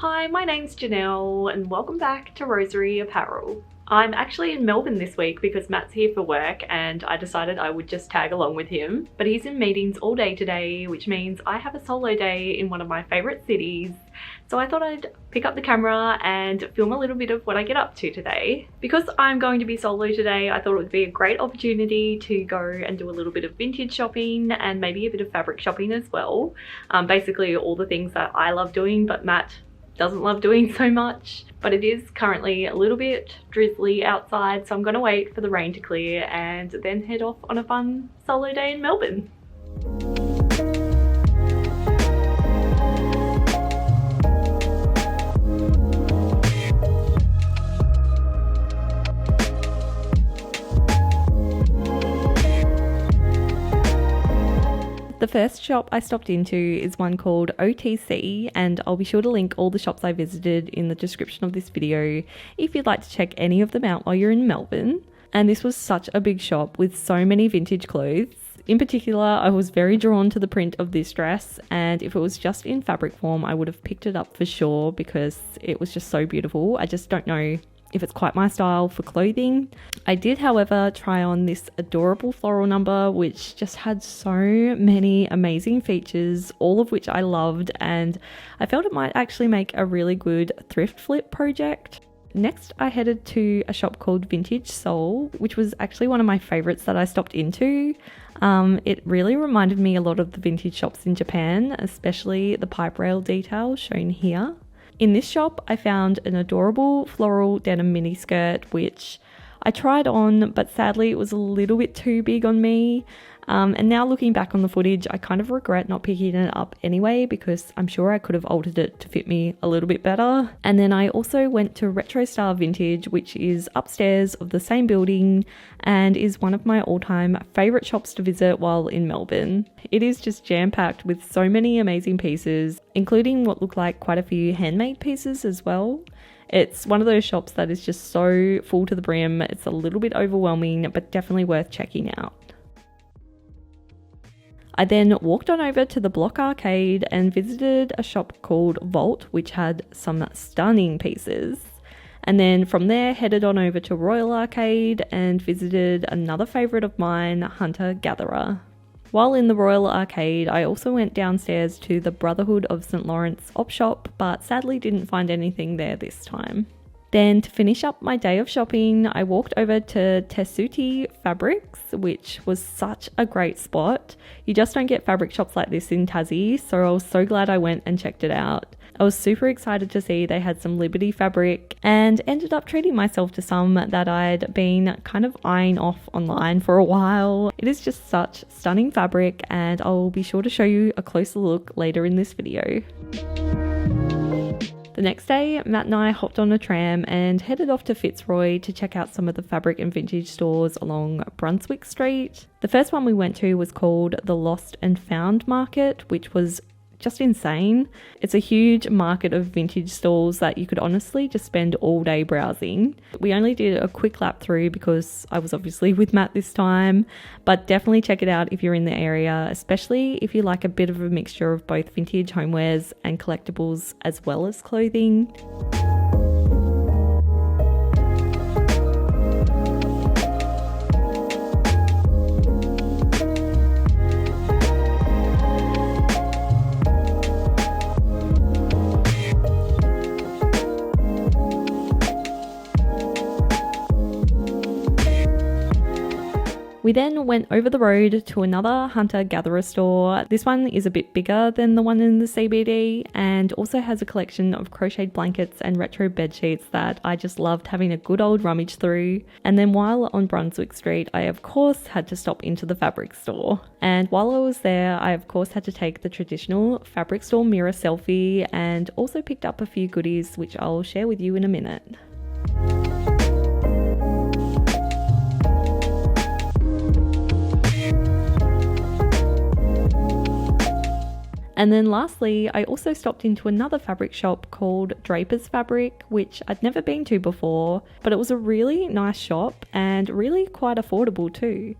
Hi, my name's Janelle and welcome back to Rosery Apparel. I'm actually in Melbourne this week because Matt's here for work and I decided I would just tag along with him. But he's in meetings all day today, which means I have a solo day in one of my favourite cities. So I thought I'd pick up the camera and film a little bit of what I get up to today. Because I'm going to be solo today, I thought it would be a great opportunity to go and do a little bit of vintage shopping and maybe a bit of fabric shopping as well. Basically all the things that I love doing but Matt doesn't love doing so much. But it is currently a little bit drizzly outside, so I'm going to wait for the rain to clear and then head off on a fun solo day in Melbourne. The first shop I stopped into is one called OTC, and I'll be sure to link all the shops I visited in the description of this video if you'd like to check any of them out while you're in Melbourne. And this was such a big shop with so many vintage clothes. In particular, I was very drawn to the print of this dress, and if it was just in fabric form, I would have picked it up for sure because it was just so beautiful. I just don't know if it's quite my style for clothing. I did, however, try on this adorable floral number, which just had so many amazing features, all of which I loved, and I felt it might actually make a really good thrift flip project. Next, I headed to a shop called Vintage Soul, which was actually one of my favorites that I stopped into. It really reminded me a lot of the vintage shops in Japan, especially the pipe rail detail shown here. In this shop, I found an adorable floral denim miniskirt, which I tried on, but sadly it was a little bit too big on me. And now looking back on the footage, I kind of regret not picking it up anyway because I'm sure I could have altered it to fit me a little bit better. And then I also went to Retro Star Vintage, which is upstairs of the same building and is one of my all-time favourite shops to visit while in Melbourne. It is just jam-packed with so many amazing pieces, including what look like quite a few handmade pieces as well. It's one of those shops that is just so full to the brim. It's a little bit overwhelming, but definitely worth checking out. I then walked on over to the Block Arcade and visited a shop called Vault, which had some stunning pieces. And then from there headed on over to Royal Arcade and visited another favourite of mine, Hunter Gatherer. While in the Royal Arcade, I also went downstairs to the Brotherhood of St. Lawrence op shop, but sadly didn't find anything there this time. Then to finish up my day of shopping, I walked over to Tessuti Fabrics, which was such a great spot. You just don't get fabric shops like this in Tassie, so I was so glad I went and checked it out. I was super excited to see they had some Liberty fabric and ended up treating myself to some that I'd been kind of eyeing off online for a while. It is just such stunning fabric and I'll be sure to show you a closer look later in this video. The next day, Matt and I hopped on a tram and headed off to Fitzroy to check out some of the fabric and vintage stores along Brunswick Street. The first one we went to was called the Lost and Found Market, which was just insane. It's a huge market of vintage stalls that you could honestly just spend all day browsing. We only did a quick lap through because I was obviously with Matt this time, but definitely check it out if you're in the area, especially if you like a bit of a mixture of both vintage homewares and collectibles as well as clothing. We then went over the road to another hunter-gatherer store. This one is a bit bigger than the one in the CBD and also has a collection of crocheted blankets and retro bed sheets that I just loved having a good old rummage through. And then while on Brunswick Street, I of course had to stop into the fabric store. And while I was there, I of course had to take the traditional fabric store mirror selfie and also picked up a few goodies which I'll share with you in a minute. And then lastly, I also stopped into another fabric shop called Draper's Fabric, which I'd never been to before, but it was a really nice shop and really quite affordable too.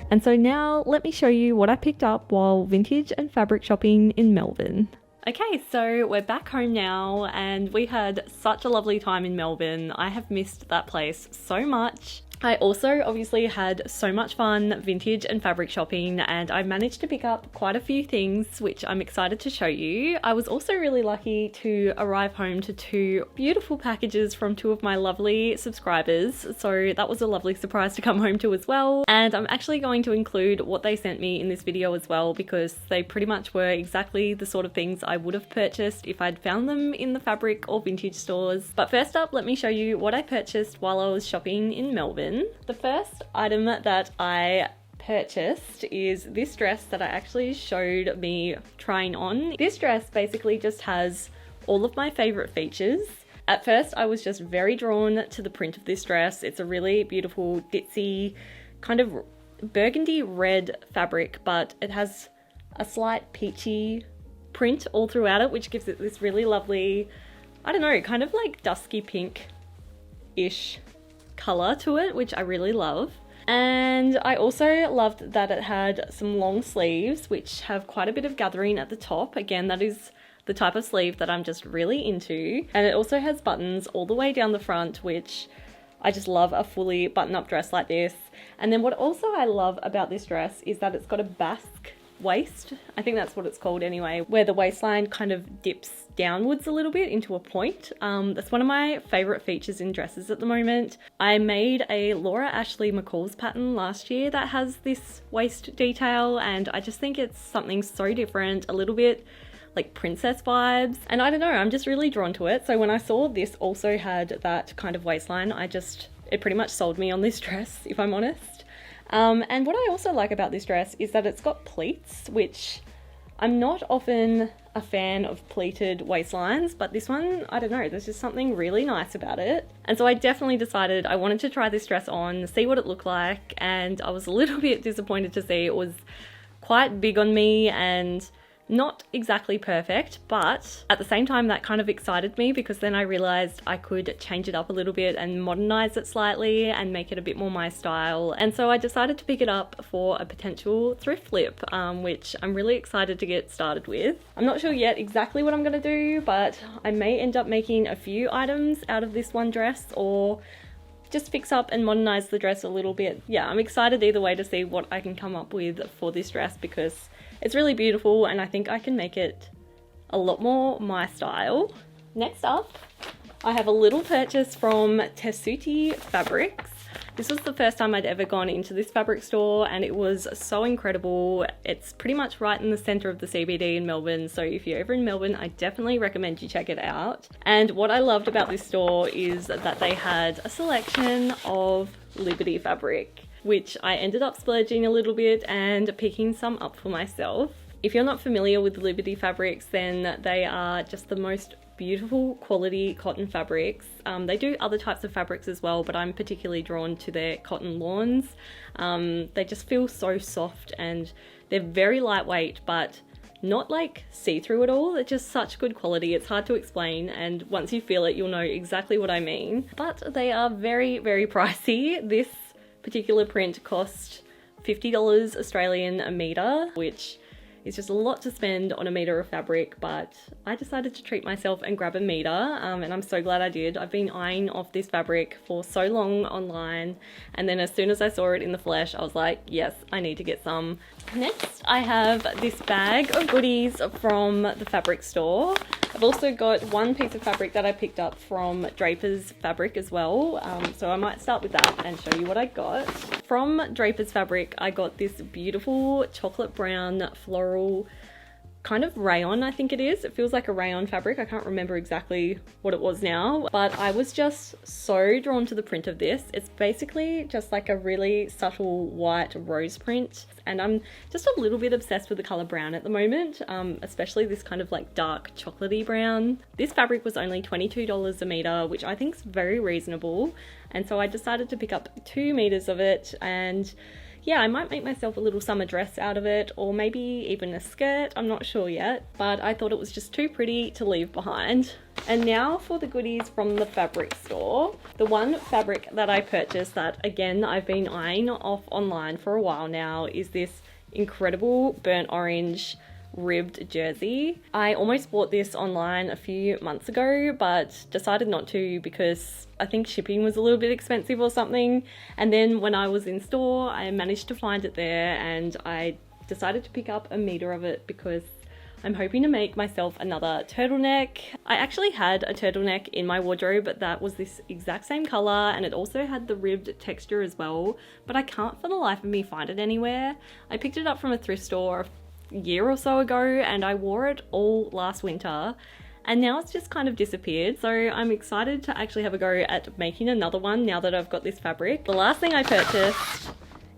And so now let me show you what I picked up while vintage and fabric shopping in Melbourne. Okay, so we're back home now and we had such a lovely time in Melbourne. I have missed that place so much. I also obviously had so much fun vintage and fabric shopping, and I managed to pick up quite a few things which I'm excited to show you. I was also really lucky to arrive home to 2 beautiful packages from 2 of my lovely subscribers, so that was a lovely surprise to come home to as well. And I'm actually going to include what they sent me in this video as well, because they pretty much were exactly the sort of things I would have purchased if I'd found them in the fabric or vintage stores. But first up, let me show you what I purchased while I was shopping in Melbourne. The first item that I purchased is this dress that I actually showed me trying on. This dress basically just has all of my favorite features. At first I was just very drawn to the print of this dress. It's a really beautiful ditzy kind of burgundy red fabric, but it has a slight peachy print all throughout it, which gives it this really lovely, I don't know, kind of like dusky pink-ish color to it, which I really love. And I also loved that it had some long sleeves which have quite a bit of gathering at the top. Again, that is the type of sleeve that I'm just really into. And it also has buttons all the way down the front, which I just love a fully button-up dress like this. And then what also I love about this dress is that it's got a basque waist, I think that's what it's called anyway, where the waistline kind of dips downwards a little bit into a point. That's one of my favorite features in dresses at the moment. I made a Laura Ashley McCall's pattern last year that has this waist detail, and I just think it's something so different, a little bit like princess vibes, and I don't know, I'm just really drawn to it. So when I saw this also had that kind of waistline, it pretty much sold me on this dress, if I'm honest. And what I also like about this dress is that it's got pleats, which I'm not often a fan of pleated waistlines, but this one, I don't know, there's just something really nice about it. And so I definitely decided I wanted to try this dress on, see what it looked like, and I was a little bit disappointed to see it was quite big on me and not exactly perfect, but at the same time that kind of excited me, because then I realized I could change it up a little bit and modernize it slightly and make it a bit more my style. And so I decided to pick it up for a potential thrift flip, which I'm really excited to get started with. I'm not sure yet exactly what I'm gonna do, but I may end up making a few items out of this one dress, or just fix up and modernize the dress a little bit. Yeah, I'm excited either way to see what I can come up with for this dress, because it's really beautiful and I think I can make it a lot more my style. Next up, I have a little purchase from Tessuti Fabrics. This was the first time I'd ever gone into this fabric store and it was so incredible. It's pretty much right in the center of the CBD in Melbourne, so if you're ever in Melbourne, I definitely recommend you check it out. And what I loved about this store is that they had a selection of Liberty fabric, which I ended up splurging a little bit and picking some up for myself. If you're not familiar with Liberty fabrics, then they are just the most beautiful quality cotton fabrics. They do other types of fabrics as well, but I'm particularly drawn to their cotton lawns. They just feel so soft and they're very lightweight, but not like see-through at all. It's just such good quality. It's hard to explain, and once you feel it, you'll know exactly what I mean. But they are very, very pricey. This particular print cost $50 Australian a metre, which is just a lot to spend on a metre of fabric, but I decided to treat myself and grab a metre, and I'm so glad I did. I've been eyeing off this fabric for so long online, and then as soon as I saw it in the flesh, I was like, yes, I need to get some. Next, I have this bag of goodies from the fabric store. I've also got one piece of fabric that I picked up from Draper's Fabric as well, so I might start with that and show you what I got. From Draper's Fabric, I got this beautiful chocolate brown floral kind of rayon, I think it is. It feels like a rayon fabric. I can't remember exactly what it was now, but I was just so drawn to the print of this. It's basically just like a really subtle white rose print, and I'm just a little bit obsessed with the color brown at the moment, especially this kind of like dark chocolatey brown. This fabric was only $22 a meter, which I think is very reasonable, and so I decided to pick up 2 meters of it, and yeah, I might make myself a little summer dress out of it, or maybe even a skirt, I'm not sure yet, but I thought it was just too pretty to leave behind. And now for the goodies from the fabric store. The one fabric that I purchased that, again, I've been eyeing off online for a while now is this incredible burnt orange ribbed jersey. I almost bought this online a few months ago, but decided not to because I think shipping was a little bit expensive or something. And then when I was in store, I managed to find it there and I decided to pick up a meter of it because I'm hoping to make myself another turtleneck. I actually had a turtleneck in my wardrobe, but that was this exact same color and it also had the ribbed texture as well, but I can't for the life of me find it anywhere. I picked it up from a thrift store a year or so ago and I wore it all last winter and now it's just kind of disappeared. So I'm excited to actually have a go at making another one now that I've got this fabric. The last thing I purchased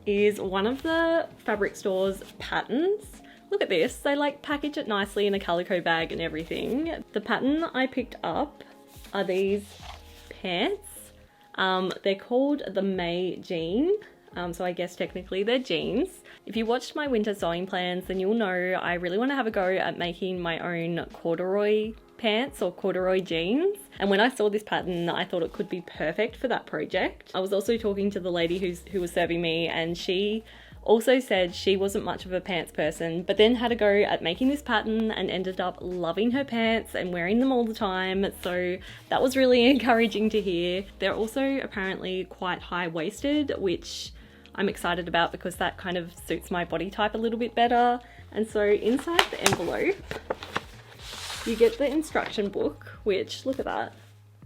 is one of the fabric store's patterns. Look at this, they like package it nicely in a calico bag and everything. The pattern I picked up are these pants. They're called the May jean. So I guess technically they're jeans. If you watched my winter sewing plans, then you'll know I really want to have a go at making my own corduroy pants or corduroy jeans. And when I saw this pattern, I thought it could be perfect for that project. I was also talking to the lady who was serving me and she also said she wasn't much of a pants person, but then had a go at making this pattern and ended up loving her pants and wearing them all the time. So that was really encouraging to hear. They're also apparently quite high-waisted, which I'm excited about because that kind of suits my body type a little bit better. And so inside the envelope, you get the instruction book, which, look at that.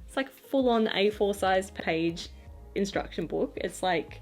It's like full-on A4 sized page instruction book. It's like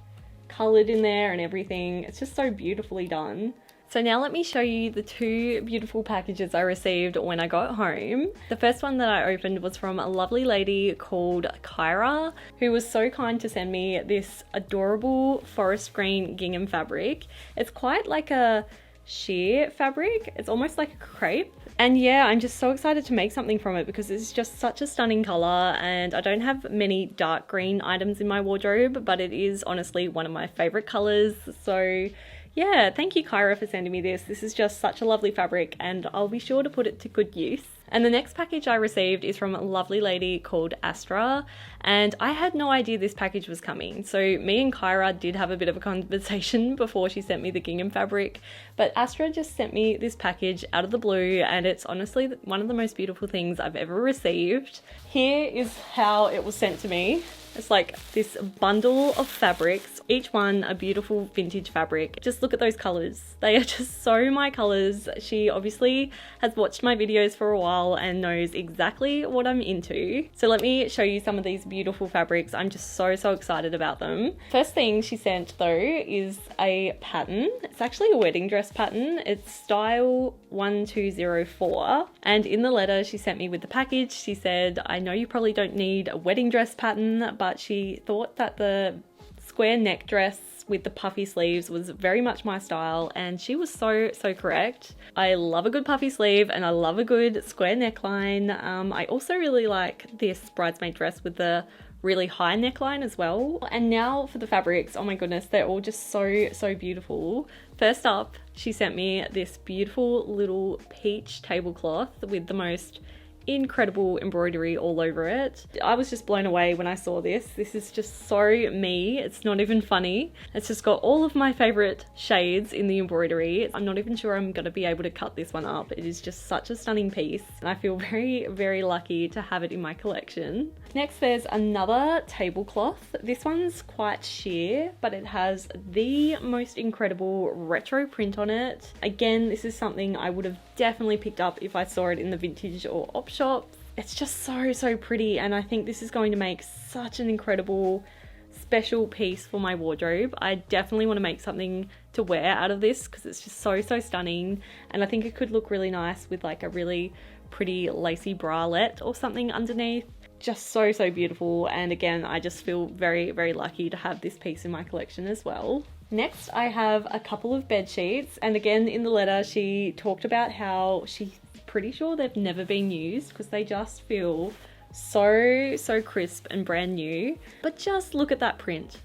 coloured in there and everything. It's just so beautifully done. So now let me show you the two beautiful packages I received when I got home. The first one that I opened was from a lovely lady called Kyra, who was so kind to send me this adorable forest green gingham fabric. It's quite like a sheer fabric. It's almost like a crepe. And yeah, I'm just so excited to make something from it because it's just such a stunning color and I don't have many dark green items in my wardrobe, but it is honestly one of my favorite colors. So yeah, thank you Kyra for sending me this. This is just such a lovely fabric and I'll be sure to put it to good use. And the next package I received is from a lovely lady called Astra, and I had no idea this package was coming. So me and Kyra did have a bit of a conversation before she sent me the gingham fabric, but Astra just sent me this package out of the blue and it's honestly one of the most beautiful things I've ever received. Here is how it was sent to me. It's like this bundle of fabrics, each one a beautiful vintage fabric. Just look at those colors. They are just so my colors. She obviously has watched my videos for a while and knows exactly what I'm into. So let me show you some of these beautiful fabrics. I'm just so excited about them. First thing she sent though is a pattern. It's actually a wedding dress pattern. It's style 1204. And in the letter she sent me with the package, she said, I know you probably don't need a wedding dress pattern, but she thought that the square neck dress with the puffy sleeves was very much my style, and she was so correct. I love a good puffy sleeve and I love a good square neckline. I also really like this bridesmaid dress with the really high neckline as well. And now for the fabrics, oh my goodness, they're all just so beautiful. First up, she sent me this beautiful little peach tablecloth with the most incredible embroidery all over it. I was just blown away when I saw this. This is just so me. It's not even funny. It's just got all of my favorite shades in the embroidery. I'm not even sure I'm going to be able to cut this one up. It is just such a stunning piece and I feel very lucky to have it in my collection. Next there's another tablecloth. This one's quite sheer, but it has the most incredible retro print on it. Again, this is something I would have definitely picked up if I saw it in the vintage or op shop. It's just so pretty, and I think this is going to make such an incredible special piece for my wardrobe. I definitely want to make something to wear out of this because it's just so stunning, and I think it could look really nice with like a really pretty lacy bralette or something underneath. Just so beautiful, and again I just feel very lucky to have this piece in my collection as well. Next I have a couple of bed sheets, and again in the letter she talked about how she's pretty sure they've never been used because they just feel so crisp and brand new. But just look at that print.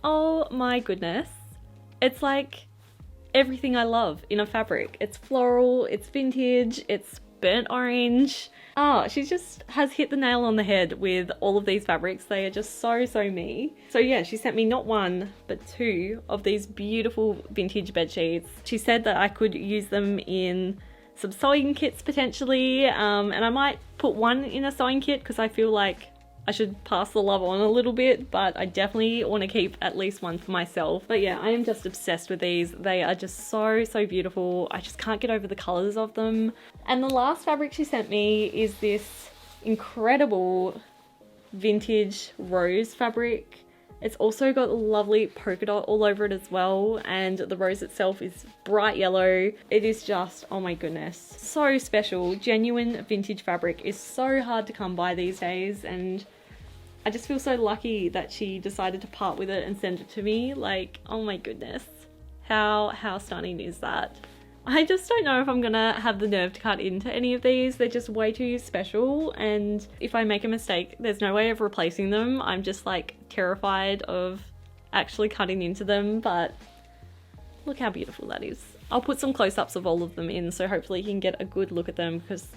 Oh my goodness, it's like everything I love in a fabric. It's floral, it's vintage, it's burnt orange. Oh, she just has hit the nail on the head with all of these fabrics. They are just so, so me. So yeah, she sent me not one, but two of these beautiful vintage bed sheets. She said that I could use them in some sewing kits potentially, and I might put one in a sewing kit because I feel like I should pass the love on a little bit, but I definitely want to keep at least one for myself. But yeah, I am just obsessed with these. They are just so, so beautiful. I just can't get over the colors of them. And the last fabric she sent me is this incredible vintage rose fabric. It's also got a lovely polka dot all over it as well, and the rose itself is bright yellow. It is just, oh my goodness, so special. Genuine vintage fabric is so hard to come by these days, and I just feel so lucky that she decided to part with it and send it to me. Like, oh my goodness, how stunning is that? I just don't know if I'm gonna have the nerve to cut into any of these. They're just way too special, and if I make a mistake, there's no way of replacing them. I'm just like terrified of actually cutting into them, but look how beautiful that is. I'll put some close-ups of all of them in, so hopefully you can get a good look at them, because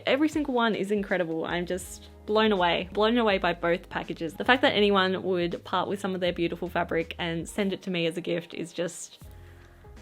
every single one is incredible. I'm just blown away by both packages. The fact that anyone would part with some of their beautiful fabric and send it to me as a gift is just,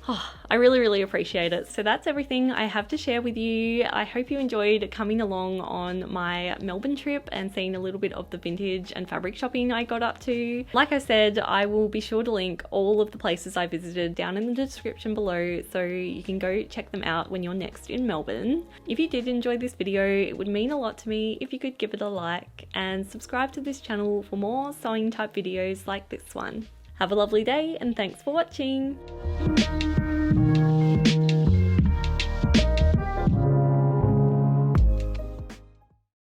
oh, I really, really appreciate it. So that's everything I have to share with you. I hope you enjoyed coming along on my Melbourne trip and seeing a little bit of the vintage and fabric shopping I got up to. Like I said, I will be sure to link all of the places I visited down in the description below, so you can go check them out when you're next in Melbourne. If you did enjoy this video, it would mean a lot to me if you could give it a like and subscribe to this channel for more sewing type videos like this one. Have a lovely day and thanks for watching.